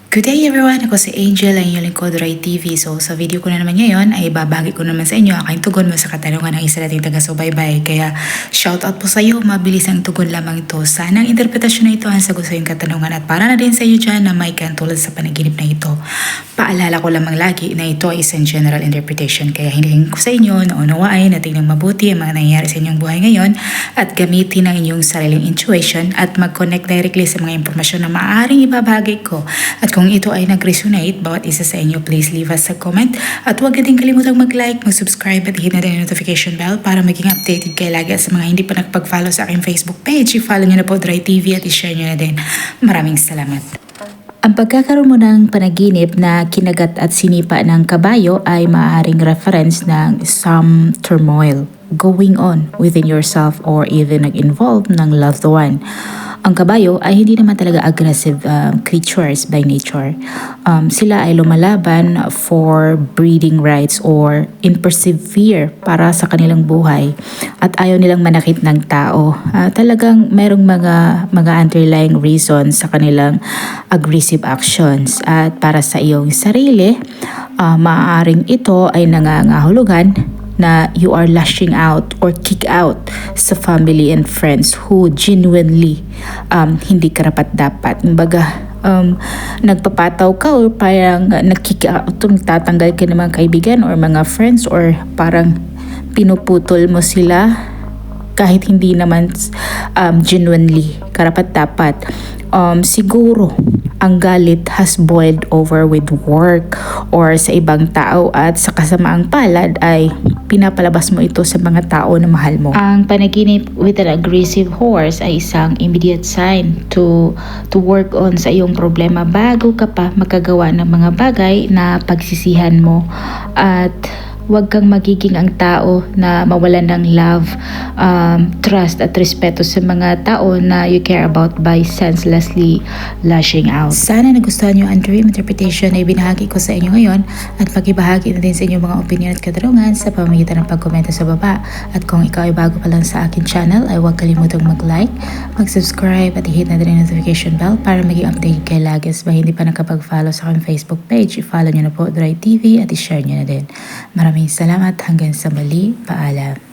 Good day everyone! Ako si Angel, ang inyong lingkod, Ray TV. So sa video ko na naman ngayon ay babagi ko naman sa inyo aking tugon mo sa katanungan ng isa nating taga-subaybay. Kaya shout out po sa iyo, mabilis ang tugon lamang ito. Sana ang interpretasyon na ito ang sagot sa iyong katanungan at para na din sa iyo dyan na may katulad sa panaginip na ito. Paalala ko lamang lagi na ito ay isang general interpretation. Kaya hiniling ko sa inyo na unawain na tingnan mabuti ang mga nangyayari sa inyong buhay ngayon at gamitin ang inyong sariling intuition at mag-connect directly sa mga impormasyon na maaaring ibabahagi ko. At kung ito ay nag-resonate, bawat isa sa inyo, please leave us a comment. At huwag din kalimutang mag-like, mag-subscribe at hit na din ang notification bell para maging updated kayo lagi. At sa mga hindi pa nakapag-follow sa aking Facebook page, i-follow nyo na po Dry TV at i-share nyo na din. Maraming salamat. Ang pagkakaroon mo ng panaginip na kinagat at sinipa ng kabayo ay maaaring reference ng some turmoil going on within yourself or even nag-involve ng loved one. Ang kabayo ay hindi naman talaga aggressive creatures by nature. Sila ay lumalaban for breeding rights or in perceived fear para sa kanilang buhay at ayaw nilang manakit ng tao. Talagang merong mga underlying reasons sa kanilang aggressive actions at para sa iyong sarili, maaaring ito ay nangangahulugan na you are lashing out or kick out sa family and friends who genuinely hindi karapat-dapat. Kumbaga, nagpapataw ka or parang nag-kick out, tatanggal ka ng mga kaibigan or mga friends or parang pinuputol mo sila kahit hindi naman genuinely karapat-dapat. Siguro ang galit has boiled over with work or sa ibang tao at sa kasamaang palad ay pinapalabas mo ito sa mga tao na mahal mo. Ang panaginip with an aggressive horse ay isang immediate sign to work on sa iyong problema bago ka pa makagawa ng mga bagay na pagsisihan mo at huwag kang magiging ang tao na mawalan ng love, trust at respeto sa mga tao na you care about by senselessly lashing out. Sana nagustuhan nyo ang dream interpretation na ibinahagi ko sa inyo ngayon at pag-ibahagi na din sa inyong mga opinion at katarungan sa pamamagitan ng pagkomento sa baba. At kung ikaw ay bago pa lang sa akin channel ay huwag kalimutang mag-like, mag-subscribe at i-hit na din ang notification bell para maging updated kayo lagi. Sa hindi pa nakapag-follow sa aking Facebook page, i-follow nyo na po Dry TV at i-share nyo na din. Maraming salamat. Hanggang sa muli. Paalam.